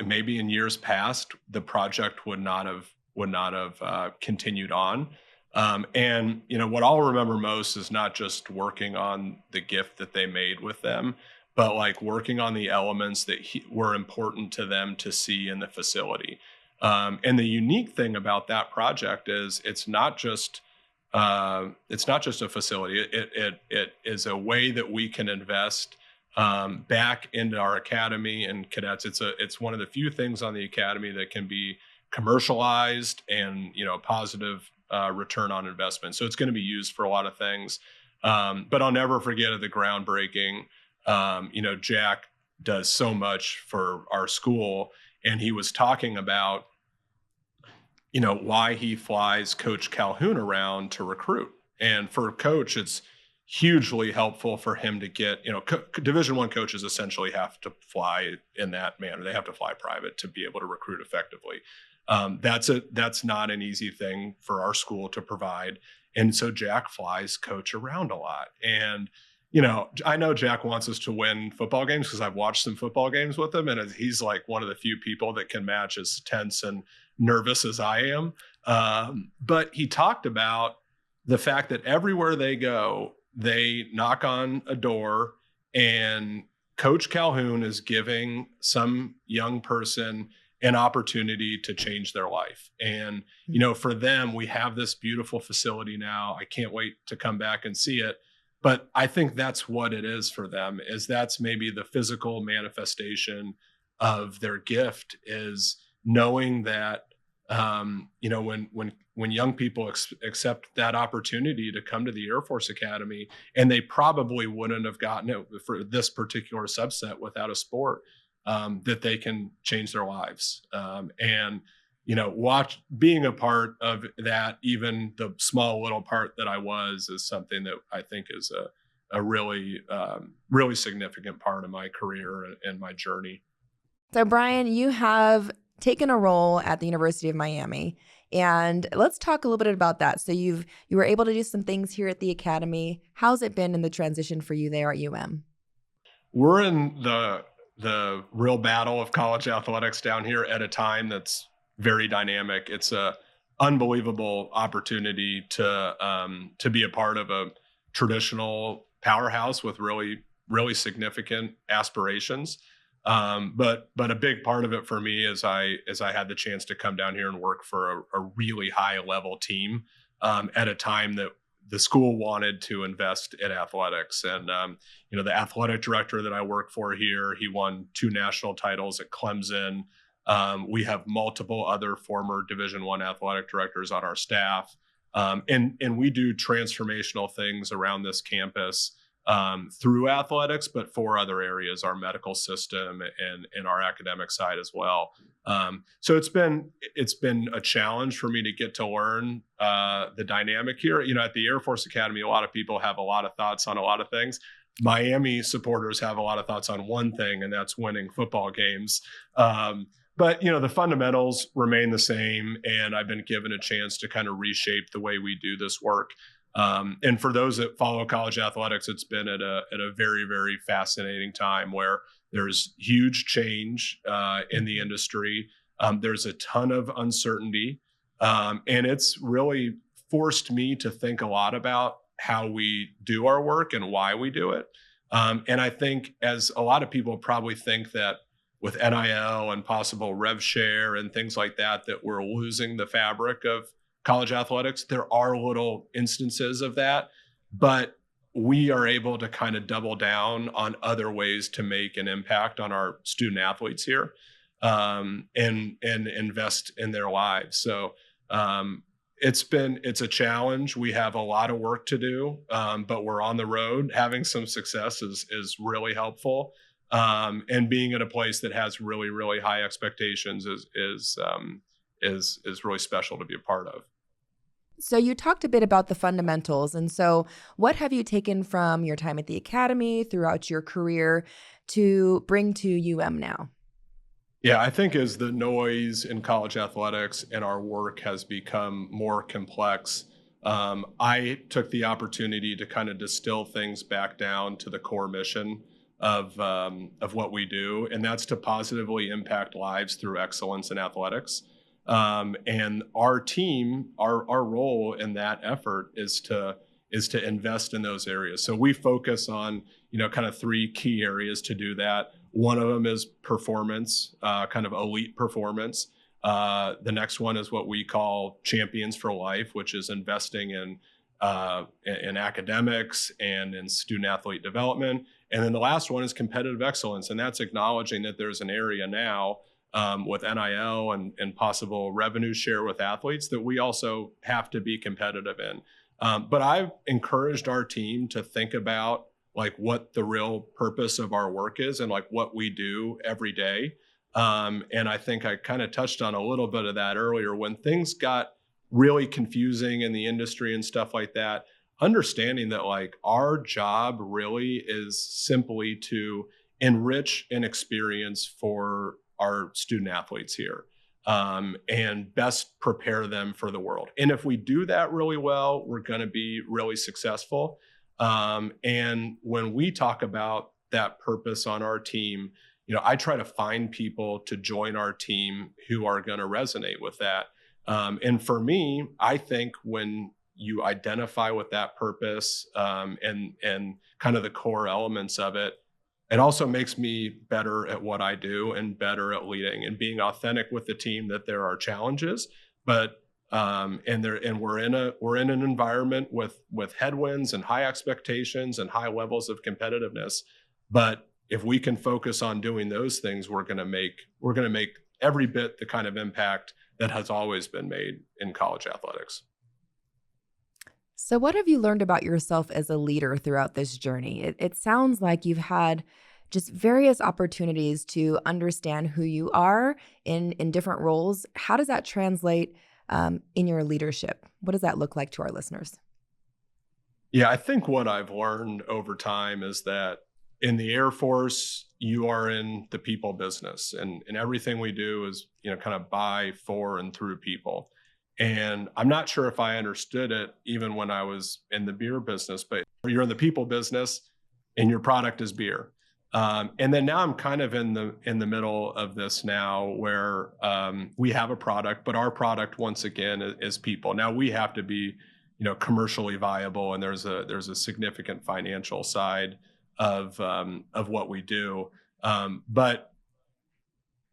maybe in years past, the project would not have continued on. And what I'll remember most is not just working on the gift that they made with them, but like working on the elements that were important to them to see in the facility. And the unique thing about that project is it's not just a facility. It is a way that we can invest back into our academy and cadets. It's one of the few things on the academy that can be commercialized and positive return on investment. So it's going to be used for a lot of things. But I'll never forget at the groundbreaking. Jack does so much for our school, and he was talking about why he flies Coach Calhoun around to recruit. And for Coach, it's hugely helpful for him to get, Division I coaches essentially have to fly in that manner. They have to fly private to be able to recruit effectively. That's not an easy thing for our school to provide. And so Jack flies Coach around a lot. And, I know Jack wants us to win football games because I've watched some football games with him, and he's like one of the few people that can match as tense and nervous as I am. But he talked about the fact that everywhere they go, they knock on a door and Coach Calhoun is giving some young person an opportunity to change their life. And, for them, we have this beautiful facility now. I can't wait to come back and see it. But I think that's what it is for them, is that's maybe the physical manifestation of their gift, is knowing that When young people accept that opportunity to come to the Air Force Academy, and they probably wouldn't have gotten it for this particular subset without a sport, that they can change their lives. And watch being a part of that, even the small little part that I was, is something that I think is a really, really significant part of my career and my journey. So, Brian, you have taken a role at the University of Miami, and let's talk a little bit about that. So you were able to do some things here at the Academy. How's it been in the transition for you there at UM? We're in the real battle of college athletics down here at a time that's very dynamic. It's a unbelievable opportunity to be a part of a traditional powerhouse with really, really significant aspirations. But a big part of it for me is I had the chance to come down here and work for a really high level team at a time that the school wanted to invest in athletics. And the athletic director that I work for here, he won 2 national titles at Clemson. We have multiple other former Division I athletic directors on our staff, and we do transformational things around this campus. Through athletics, but for other areas, our medical system and our academic side as well. So it's been a challenge for me to get to learn the dynamic here. At the Air Force Academy, a lot of people have a lot of thoughts on a lot of things. Miami supporters have a lot of thoughts on one thing, and that's winning football games. But the fundamentals remain the same, and I've been given a chance to kind of reshape the way we do this work. And for those that follow college athletics, it's been at a very, very fascinating time where there's huge change in the industry. There's a ton of uncertainty, and it's really forced me to think a lot about how we do our work and why we do it. And I think, as a lot of people probably think, that with NIL and possible rev share and things like that, that we're losing the fabric of college athletics. There are little instances of that, but we are able to kind of double down on other ways to make an impact on our student athletes here, and invest in their lives. So it's a challenge. We have a lot of work to do, but we're on the road. Having some success is really helpful. And being at a place that has really, really high expectations is really special to be a part of. So you talked a bit about the fundamentals. And so what have you taken from your time at the Academy throughout your career to bring to UM now? Yeah, I think as the noise in college athletics and our work has become more complex, I took the opportunity to kind of distill things back down to the core mission of what we do, and that's to positively impact lives through excellence in athletics. And our team, our role in that effort is to invest in those areas. So we focus on kind of 3 key areas to do that. One of them is performance, kind of elite performance. The next one is what we call Champions for Life, which is investing in academics and in student athlete development. And then the last one is competitive excellence, and that's acknowledging that there's an area now with NIL and possible revenue share with athletes that we also have to be competitive in. But I've encouraged our team to think about like what the real purpose of our work is and like what we do every day. And I think I kind of touched on a little bit of that earlier. When things got really confusing in the industry and stuff like that, understanding that like our job really is simply to enrich an experience for our student athletes here, and best prepare them for the world. And if we do that really well, we're going to be really successful. And when we talk about that purpose on our team, I try to find people to join our team who are going to resonate with that. And for me, I think when you identify with that purpose, and kind of the core elements of it, it also makes me better at what I do and better at leading and being authentic with the team that there are challenges, but we're in an environment with headwinds and high expectations and high levels of competitiveness. But if we can focus on doing those things, we're going to make every bit the kind of impact that has always been made in college athletics. So, what have you learned about yourself as a leader throughout this journey? It sounds like you've had just various opportunities to understand who you are in different roles. How does that translate in your leadership? What does that look like to our listeners? Yeah, I think what I've learned over time is that in the Air Force, you are in the people business, and everything we do is, kind of by, for, and through people. And I'm not sure if I understood it even when I was in the beer business, but you're in the people business and your product is beer. And then now I'm kind of in the middle of this now where we have a product, but our product once again is people. Now we have to be, commercially viable, and there's a significant financial side of what we do. But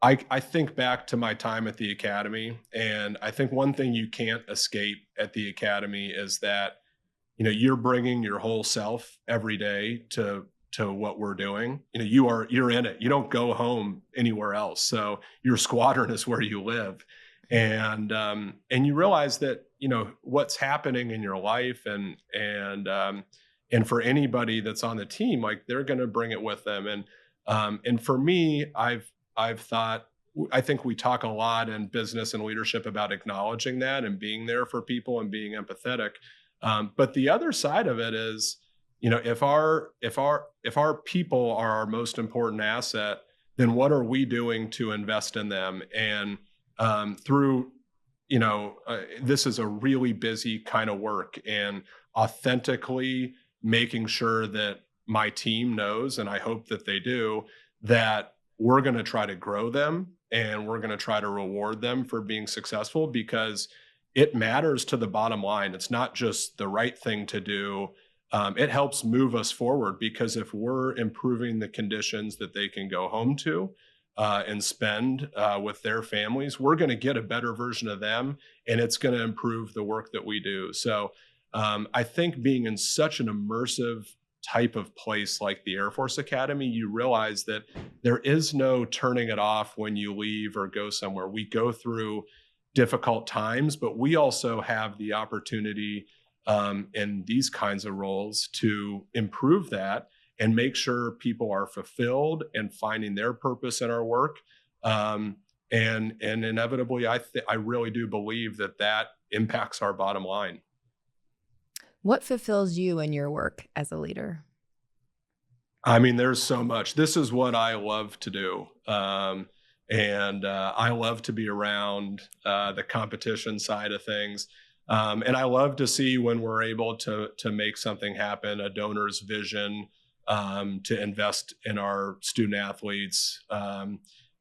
I think back to my time at the academy, and I think one thing you can't escape at the academy is that you're bringing your whole self every day to what we're doing. You're in it. You don't go home anywhere else. So your squadron is where you live, and you realize that what's happening in your life, and for anybody that's on the team, like they're going to bring it with them. And for me, I've thought, I think we talk a lot in business and leadership about acknowledging that and being there for people and being empathetic. But the other side of it is, if our people are our most important asset, then what are we doing to invest in them? And through, this is a really busy kind of work, and authentically making sure that my team knows, and I hope that they do, that we're going to try to grow them and we're going to try to reward them for being successful, because it matters to the bottom line. It's not just the right thing to do. It helps move us forward, because if we're improving the conditions that they can go home to and spend with their families, we're going to get a better version of them, and it's going to improve the work that we do. So I think being in such an immersive type of place like the Air Force Academy, you realize that there is no turning it off when you leave or go somewhere. We go through difficult times, but we also have the opportunity in these kinds of roles to improve that and make sure people are fulfilled and finding their purpose in our work. And inevitably, I really do believe that impacts our bottom line. What fulfills you in your work as a leader? I mean, there's so much. This is what I love to do. And I love to be around the competition side of things. And I love to see when we're able to make something happen, a donor's vision to invest in our student athletes.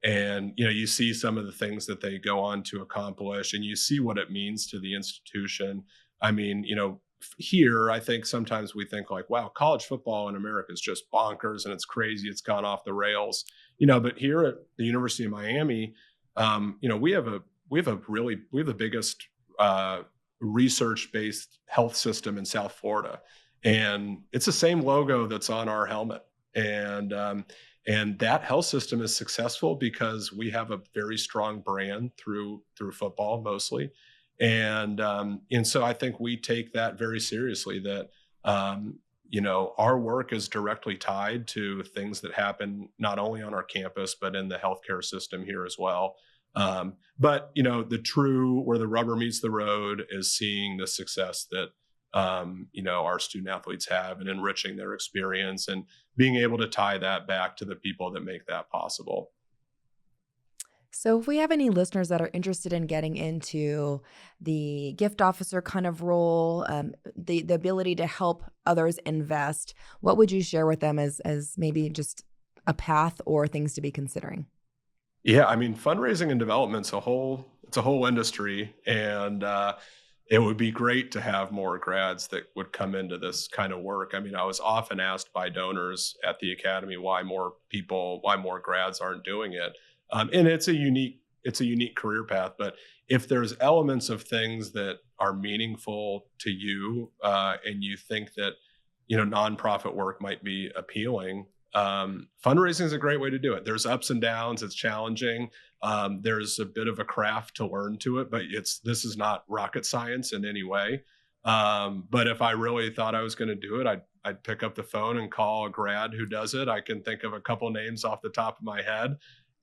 And, you see some of the things that they go on to accomplish, and you see what it means to the institution. I mean, here, I think sometimes we think like, wow, college football in America is just bonkers and it's crazy. It's gone off the rails, but here at the University of Miami, we have the biggest research-based health system in South Florida. And it's the same logo that's on our helmet. And that health system is successful because we have a very strong brand through football mostly. And so I think we take that very seriously, that, our work is directly tied to things that happen not only on our campus, but in the healthcare system here as well. But, where the rubber meets the road is seeing the success that, our student athletes have, and enriching their experience and being able to tie that back to the people that make that possible. So if we have any listeners that are interested in getting into the gift officer kind of role, the ability to help others invest, what would you share with them as maybe just a path or things to be considering? Yeah, I mean, fundraising and development's it's a whole industry, and it would be great to have more grads that would come into this kind of work. I mean, I was often asked by donors at the academy why more grads aren't doing it. And it's a unique career path, but if there's elements of things that are meaningful to you, and you think that, nonprofit work might be appealing, fundraising is a great way to do it. There's ups and downs. It's challenging. There's a bit of a craft to learn to it, but this is not rocket science in any way. But if I really thought I was going to do it, I'd pick up the phone and call a grad who does it. I can think of a couple names off the top of my head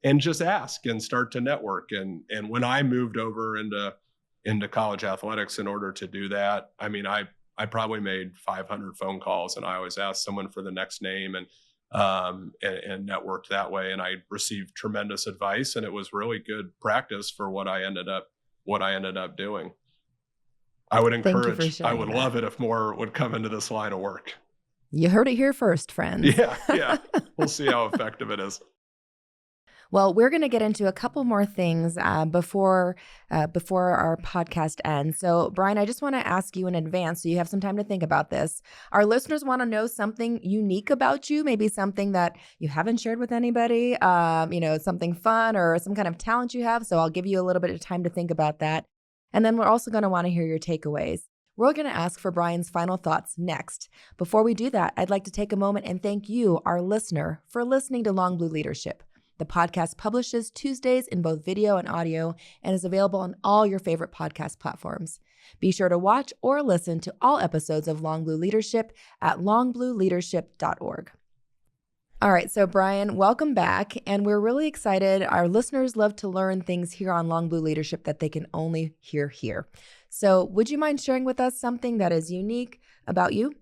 and just ask and start to network. And when I moved over into college athletics in order to do that, I mean, I probably made 500 phone calls, and I always asked someone for the next name and networked that way. And I received tremendous advice, and it was really good practice for what I ended up doing. I would encourage, I would love it if more would come into this line of work. You heard it here first, friends. Yeah. We'll see how effective it is. Well, we're going to get into a couple more things before our podcast ends. So, Brian, I just want to ask you in advance so you have some time to think about this. Our listeners want to know something unique about you, maybe something that you haven't shared with anybody, something fun or some kind of talent you have. So I'll give you a little bit of time to think about that. And then we're also going to want to hear your takeaways. We're going to ask for Brian's final thoughts next. Before we do that, I'd like to take a moment and thank you, our listener, for listening to Long Blue Leadership. The podcast publishes Tuesdays in both video and audio and is available on all your favorite podcast platforms. Be sure to watch or listen to all episodes of Long Blue Leadership at longblueleadership.org. All right, so Brian, welcome back. And we're really excited. Our listeners love to learn things here on Long Blue Leadership that they can only hear here. So would you mind sharing with us something that is unique about you?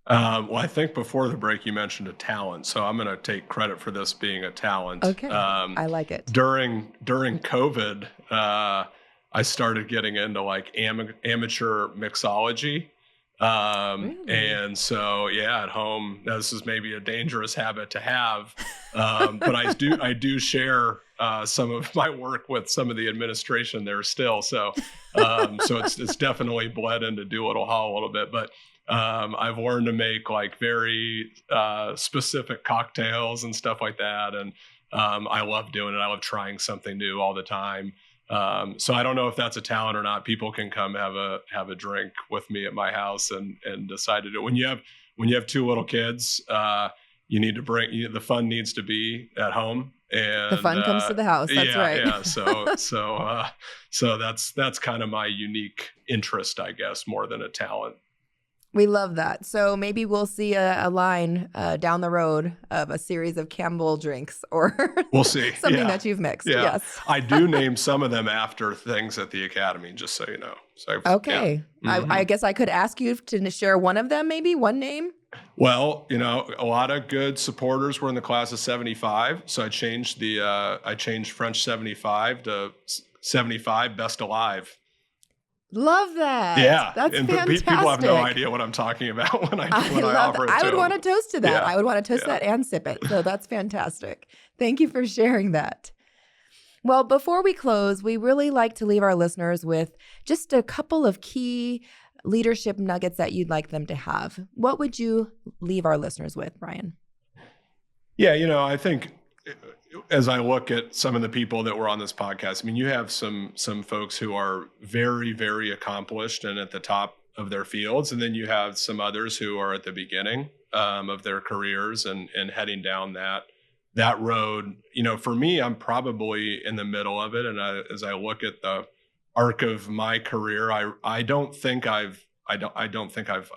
Well, I think before the break, you mentioned a talent. So I'm going to take credit for this being a talent. Okay, I like it. During COVID, I started getting into like amateur mixology. Really? And so, at home, now this is maybe a dangerous habit to have, but I do share some of my work with some of the administration there still. So it's definitely bled into Doolittle Hall a little bit, but I've learned to make like very specific cocktails and stuff like that, and I love doing it. I love trying something new all the time. So I don't know if that's a talent or not. People can come have a drink with me at my house and decide to do it. When you have two little kids, you need to the fun needs to be at home, and the fun comes to the house. That's right. Yeah. So that's kind of my unique interest, I guess, more than a talent. We love that. So maybe we'll see a line down the road of a series of Campbell drinks or we'll see. something that you've mixed. Yeah. Yes. I do name some of them after things at the Academy, just so you know. So, okay. Yeah. Mm-hmm. I guess I could ask you to share one of them, maybe one name. Well, a lot of good supporters were in the class of 75. So I changed French 75 to 75 Best Alive. Love that. Yeah. That's fantastic. People have no idea what I'm talking about when I offer it to I would want to toast to that. Yeah. I would want to toast that and sip it. So that's fantastic. Thank you for sharing that. Well, before we close, we really like to leave our listeners with just a couple of key leadership nuggets that you'd like them to have. What would you leave our listeners with, Brian? Yeah, I think as I look at some of the people that were on this podcast, I mean, you have some folks who are very, very accomplished and at the top of their fields. And then you have some others who are at the beginning of their careers and heading down that road. For me, I'm probably in the middle of it. And as I look at the arc of my career, I don't think I've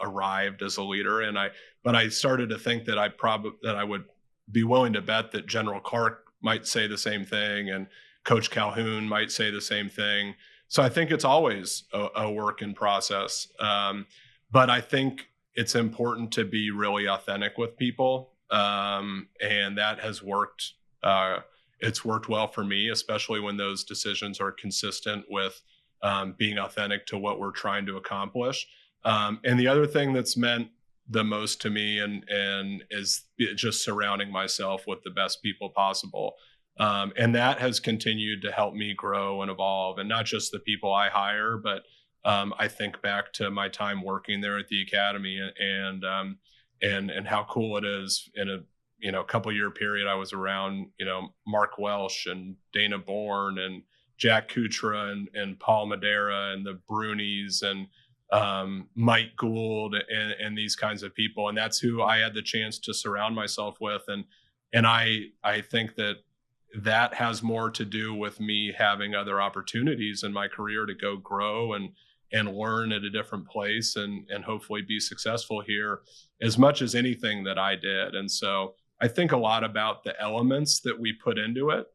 arrived as a leader. But I started to think that I would be willing to bet that General Clark might say the same thing and Coach Calhoun might say the same thing. So I think it's always a work in process. But I think it's important to be really authentic with people. And that has worked. It's worked well for me, especially when those decisions are consistent with being authentic to what we're trying to accomplish. And the other thing that's meant the most to me and is just surrounding myself with the best people possible. And that has continued to help me grow and evolve, and not just the people I hire, but I think back to my time working there at the Academy and how cool it is. In a couple year period, I was around, Mark Welsh and Dana Bourne and Jack Kucera and Paul Madeira and the Brunis and Mike Gould and these kinds of people. And that's who I had the chance to surround myself with. And I think that has more to do with me having other opportunities in my career to go grow and learn at a different place and hopefully be successful here as much as anything that I did. And so I think a lot about the elements that we put into it,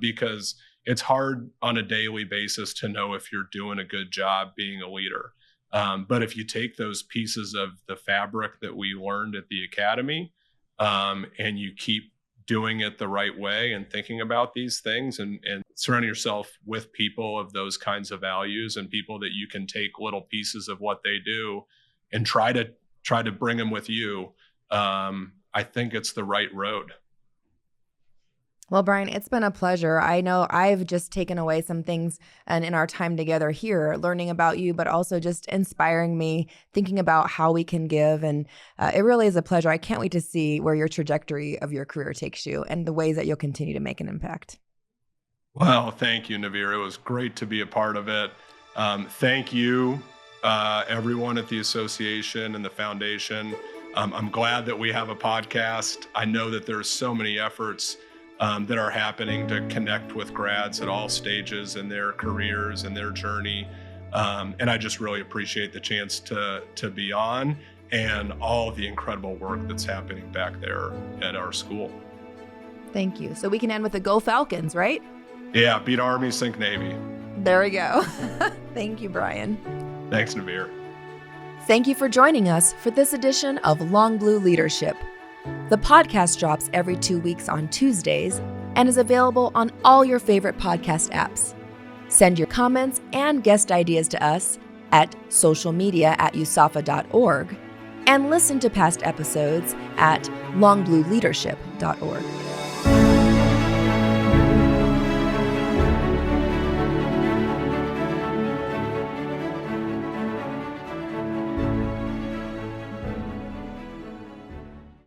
because it's hard on a daily basis to know if you're doing a good job being a leader. But if you take those pieces of the fabric that we learned at the academy, and you keep doing it the right way and thinking about these things and surrounding yourself with people of those kinds of values and people that you can take little pieces of what they do and try to bring them with you, I think it's the right road. Well, Brian, it's been a pleasure. I know I've just taken away some things and in our time together here, learning about you, but also just inspiring me, thinking about how we can give. And it really is a pleasure. I can't wait to see where your trajectory of your career takes you and the ways that you'll continue to make an impact. Well, thank you, Navir. It was great to be a part of it. Thank you, everyone at the association and the foundation. I'm glad that we have a podcast. I know that there's so many efforts that are happening to connect with grads at all stages in their careers and their journey. And I just really appreciate the chance to be on and all of the incredible work that's happening back there at our school. Thank you. So we can end with a Go Falcons, right? Yeah, beat Army, sink Navy. There we go. Thank you, Brian. Thanks, Navir. Thank you for joining us for this edition of Long Blue Leadership. The podcast drops every 2 weeks on Tuesdays and is available on all your favorite podcast apps. Send your comments and guest ideas to us at socialmedia@usafa.org and listen to past episodes at longblueleadership.org.